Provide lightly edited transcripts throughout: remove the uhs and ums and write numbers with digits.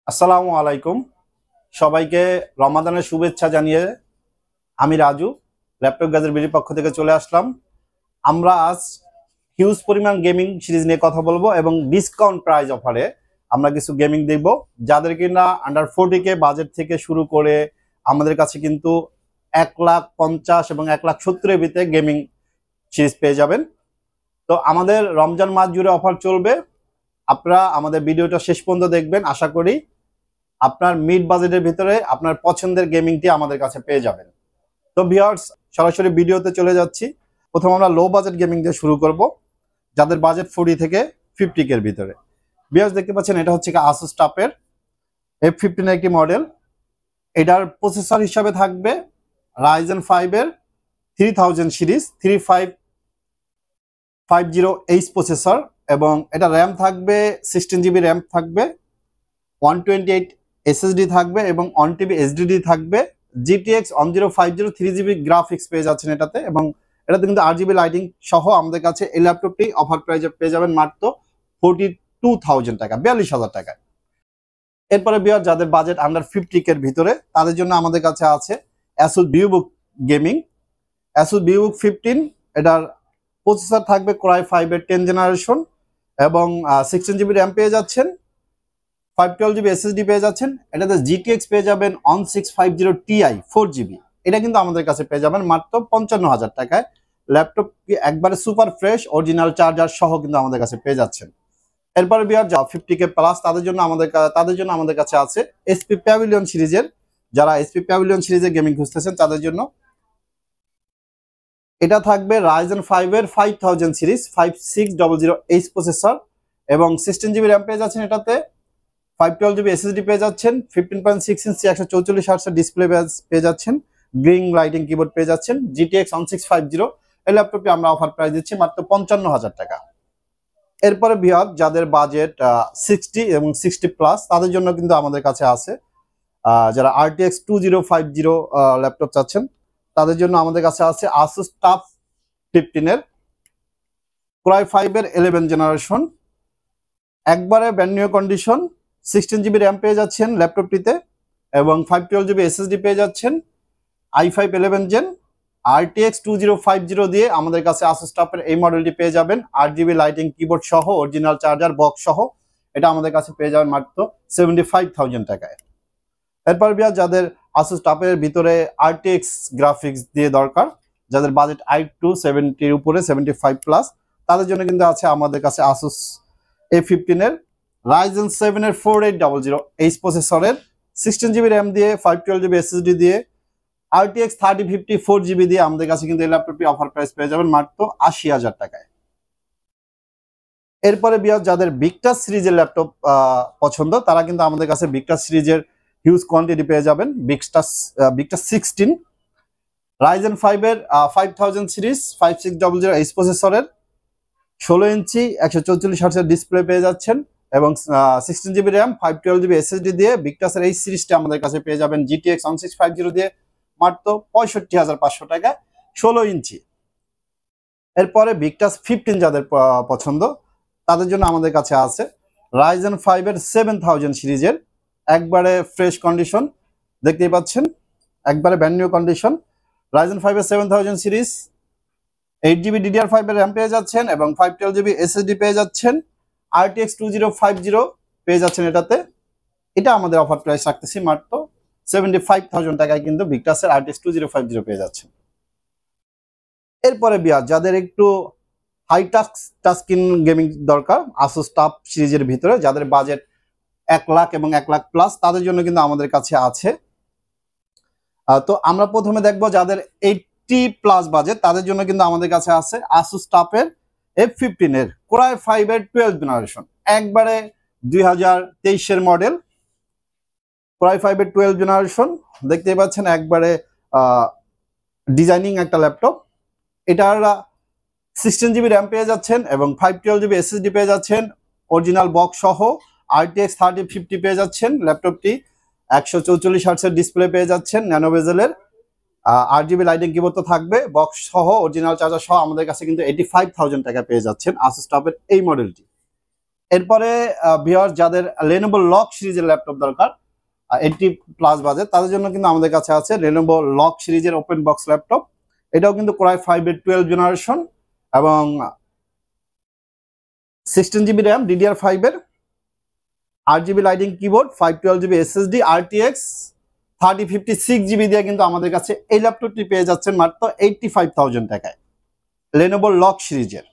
আসসালামু আলাইকুম। সবাইকে রমাদানের শুভেচ্ছা জানিয়ে আমি রাজু ল্যাপটপ গ্যাজেট বিডির পক্ষ থেকে চলে আসলাম। আমরা আজ হিউজ পরিমাণ গেমিং সিরিজ নিয়ে কথা বলবো এবং ডিসকাউন্ট প্রাইস অফারে আমরা কিছু গেমিং দেখব। যাদের কিনা আন্ডার 40K বাজেট থেকে শুরু করে আমাদের কাছে কিন্তু 1,50,000 এবং 1,70,000 এর ভিতরে গেমিং সিরিজ পেয়ে যাবেন। তো আমাদের রমজান মাস জুড়ে অফার চলবে। আপনারা আমাদের ভিডিওটা শেষ পর্যন্ত দেখবেন। আশা করি আপনার মিড বাজেটের ভিতরে আপনার পছন্দের গেমিংটি আমাদের কাছে পেয়ে যাবেন। তো ভিউয়ার্স, সরাসরি ভিডিওতে চলে যাচ্ছি। প্রথমে আমরা লো বাজেট গেমিং দিয়ে শুরু করব, যাদের বাজেট 40 থেকে 50K এর ভিতরে। ভিউয়ার্স, দেখতে পাচ্ছেন এটা হচ্ছে আসুস টাফের F15 এর একটি মডেল। এটার প্রসেসর হিসাবে থাকবে Ryzen 5 এর 3000 সিরিজ 3550H প্রসেসর, এবং এটা র্যাম থাকবে 16GB র্যাম থাকবে, 128 SSD থাকবে এবং 1TB SSD থাকবে। GTX 1050 3GB গ্রাফিক্স পেয়ে যাচ্ছেন এটাতে, এবং এটাতে কিন্তু RGB লাইটিং সহ আমাদের কাছে এই ল্যাপটপটি অফার প্রাইজে পেয়ে যাবেন মাত্র 42,000 টাকা, 42,000 টাকায়। এরপরে বিয়ার যাদের বাজেট আন্ডার 50K এর ভিতরে, তাদের জন্য আমাদের কাছে আছে Asus VivoBook gaming. Asus VivoBook 15, এটার প্রসেসর থাকবে Core i5 এর 10 জেনারেশন এবং 16GB র্যাম পেয়ে যাচ্ছেন, 512GB SSD পেয়ে যাচ্ছেন। এটাতে GTX পেয়ে যাবেন 1650 Ti 4GB। এটা কিন্তু আমাদের কাছে পেয়ে যাবেন মাত্র 55,000 টাকায়। ল্যাপটপ একবারে সুপার ফ্রেশ, অরিজিনাল চার্জার সহ কিন্তু আমাদের কাছে পেয়ে যাচ্ছেন। এরপরে বিয়ার যা 50K প্লাস, তাদের জন্য আমাদের কাছে আছে SP প্যাভিলিয়ন সিরিজের। যারা SP প্যাভিলিয়ন সিরিজের গেমিং খুঁজতেছেন তাদের জন্য এটা থাকবে Ryzen 5 এর 5000 সিরিজ 5600H প্রসেসর এবং 16GB র্যাম পেয়ে যাচ্ছেন। এটাতে 512GB SSD পেয়ে যাচ্ছেন, 15.6 ইঞ্চি 144Hz ডিসপ্লে পেয়ে যাচ্ছেন, গ্রিন লাইটিং কিবোর্ড পেয়ে যাচ্ছেন। GTX 1650 এই ল্যাপটপটি আমরা অফার প্রাইস দিচ্ছি মাত্র 55,000 টাকা। এরপরে বিহার যাদের বাজেট 60 এবং 60 প্লাস, তাদের জন্য কিন্তু আমাদের কাছে আছে যারা RTX 2050 ল্যাপটপ চাচ্ছেন, তাদের জন্য আমাদের কাছে আছে Asus TUF 15 এর Core i5 এর 11 জেনারেশন, একবারে brand new condition, 16GB RAM পেয়ে যাচ্ছেন ল্যাপটপটিতে এবং 512GB SSD পেয়ে যাচ্ছেন। i5 11 জেন RTX 2050 দিয়ে আমাদের কাছে Asus TUF এর এই মডেলটি পেয়ে যাবেন, RGB লাইটিং কিবোর্ড সহ, অরিজিনাল চার্জার বক্স সহ। এটা আমাদের কাছে পেয়ে যাবেন মাত্র 75,000 টাকায়। এরপর বিয়া যাদের Asus TUF এর ভিতরে RTX গ্রাফিক্স দিয়ে দরকার, যাদের বাজেট i2 70 এর উপরে 75 প্লাস, তাদের জন্য কিন্তু আছে আমাদের কাছে Asus A15 এর Ryzen 7 এর 4800H প্রসেসরের 16GB র্যাম দিয়ে 512GB SSD দিয়ে RTX 3050 4GB দিয়ে আমাদের কাছে কিন্তু এই ল্যাপটপটি অফার প্রাইস পেয়ে যাবেন মাত্র 80,000 টাকায়। এরপরে বিয়ার যাদের ভিক্টাস সিরিজের ল্যাপটপ পছন্দ, তারা কিন্তু আমাদের কাছে ভিক্টাস সিরিজের হিউজ কোয়ান্টিটি পেয়ে যাবেন। ভিক্টাস 16 Ryzen 5 এর 5000 সিরিজ 5600H প্রসেসরের 16 ইঞ্চি 144Hz ডিসপ্লে পেয়ে যাচ্ছেন এবং 16GB র্যাম 512GB SSD দিয়ে ভিক্টাসের এই সিরিজটা আমাদের কাছে পেয়ে যাবেন GTX 1650 দিয়ে মাত্র 65,500 টাকায় 16 ইঞ্চি। এরপরে ভিক্টাস 15 যাদের পছন্দ, তাদের জন্য আমাদের কাছে আছে Ryzen 5 এর 7000 সিরিজের একবারে ফ্রেশ কন্ডিশন, দেখতেই পাচ্ছেন একবারে ব্র্যান্ড নিউ কন্ডিশন। Ryzen 5 এর 7000 সিরিজ 8GB DDR5 এর র্যাম পেয়ে যাচ্ছেন এবং 512GB SSD পেয়ে যাচ্ছেন, RTX 2050 পেয়ে যাচ্ছেন এটাতে। এটা আমাদের অফার প্রাইস রাখতেছি মাত্র 75,000 টাকায় কিন্তু ভিক্টাসের RTX 2050 পেয়ে যাচ্ছেন। এরপরে বিয়ার যাদের একটু হাই টাচস্ক্রিন গেমিং দরকার Asus TUF সিরিজের ভিতরে, যাদের বাজেট 1 লাখ এবং 1 লাখ প্লাস, তাদের জন্য কিন্তু আমাদের কাছে আছে। তো আমরা প্রথমে দেখবো যাদের 80 প্লাস বাজেট, তাদের জন্য কিন্তু আমাদের কাছে আছে Asus TUF এর F15 এর Core i5 এর 12 জেনারেশন, একবারে 2023 এর মডেল Core i5 এর 12 জেনারেশন। দেখতেই পাচ্ছেন একবারে ডিজাইনিং একটা ল্যাপটপ। এটার 16GB র্যাম পেয়ে যাচ্ছেন এবং 512GB SSD পেয়ে যাচ্ছেন, অরিজিনাল বক্স সহ RTX 3050 পেয়ে যাচ্ছেন। ল্যাপটপটি 144Hz ডিসপ্লে পেয়ে যাচ্ছেন, ন্যানো বেজেলের, RGB লাইটিং কিবোর্ড তো থাকবে, বক্স সহ অরিজিনাল চার্জার সহ আমাদের কাছে কিন্তু 85,000 টাকা পেয়ে যাচ্ছেন Asus TUF এর এই মডেলটি। এরপরে ভিউয়ার যাদের Lenovo লক সিরিজের ল্যাপটপ দরকার 80+ বাজেট, তাদের জন্য কিন্তু আমাদের কাছে আছে Lenovo লক সিরিজের ওপেন বক্স ল্যাপটপ। এটাও কিন্তু Core i5 এর 12 জেনারেশন এবং 16GB র্যাম, DDR5 এর 8GB lighting keyboard, 512GB SSD, RTX 3056GB দিয়ে কিন্তু আমাদের কাছে এই ল্যাপটপটি পেয়ে যাচ্ছেন মাত্র 85,000 টাকায় Lenovo লক সিরিজের।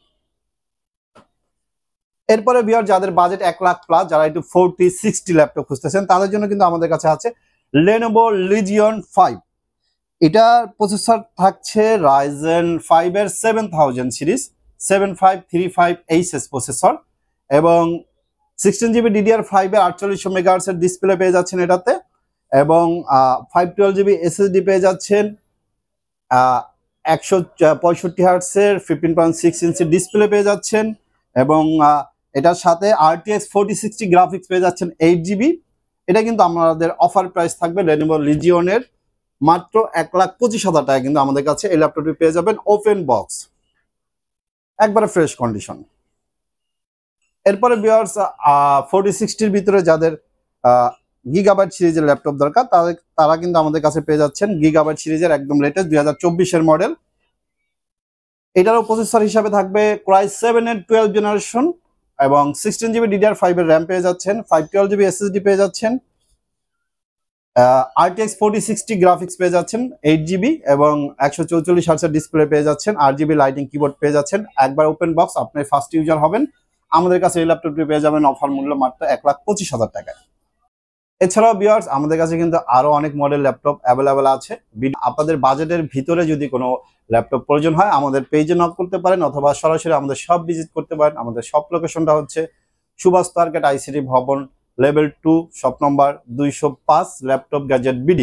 এরপরে ভিউয়ার যাদের বাজেট 1 লাখ প্লাস, যারা একটু 40-60 ল্যাপটপ খুঁজতেছেন, তাদের জন্য কিন্তু আমাদের কাছে আছে Lenovo Legion 5। এটার প্রসেসর থাকছে Ryzen 5 এর 7000 সিরিজ 7535HS প্রসেসর এবং 16GB DDR5 এর 4800 মেগাহার্টজ এর ডিসপ্লে পেয়ে যাচ্ছেন এটাতে এবং 512GB SSD পেয়ে যাচ্ছেন, 165 হার্টজ এর 15.6 ইঞ্চি ডিসপ্লে পেয়ে যাচ্ছেন এবং এটার সাথে RTX 4060 গ্রাফিক্স পেয়ে যাচ্ছেন 8GB। এটা কিন্তু আমাদের অফার প্রাইস থাকবে Lenovo Legion এর মাত্র 1,25,000 টাকা কিন্তু আমাদের কাছে এই ল্যাপটপটি পেয়ে যাবেন ওপেন বক্স, একবারে ফ্রেশ কন্ডিশন। এরপরে ভিউয়ার্স 4060 ভিতরে যাদের গিগাবাইট সিরিজের ল্যাপটপ দরকার, তারা কিন্তু আমাদের কাছে পেয়ে যাচ্ছেন গিগাবাইট সিরিজের একদম লেটেস্ট 2024 এর মডেল। এটারও প্রসেসর হিসাবে থাকবে Core i7 এর 12 জেনারেশন এবং 16GB DDR5 এর র্যাম পেয়ে যাচ্ছেন, 512GB SSD পেয়ে যাচ্ছেন, RTX 4060 গ্রাফিক্স পেয়ে যাচ্ছেন 8GB এবং 144 হার্টজের ডিসপ্লে পেয়ে যাচ্ছেন, 8GB লাইটিং কিবোর্ড পেয়ে যাচ্ছেন। একবার ওপেন বক্স, আপনি ফার্স্ট ইউজার হবেন, আমাদের কাছে এই ল্যাপটপটি পেয়ে যাবেন অফার মূল্য মাত্র 1,25,000 টাকায়। এছাড়াও ভিউয়ার্স আমাদের কাছে কিন্তু আরো অনেক মডেল ল্যাপটপ অ্যাভেলেবেল আছে। আপনাদের বাজেটের ভিতরে যদি কোনো ল্যাপটপ প্রয়োজন হয় আমাদের পেজে নক করতে পারেন অথবা সরাসরি আমাদের শপ ভিজিট করতে পারেন। আমাদের শপ লোকেশনটা হচ্ছে সুভাষ মার্কেট ICT ভবন level 2 shop number 205 laptop gadget BD।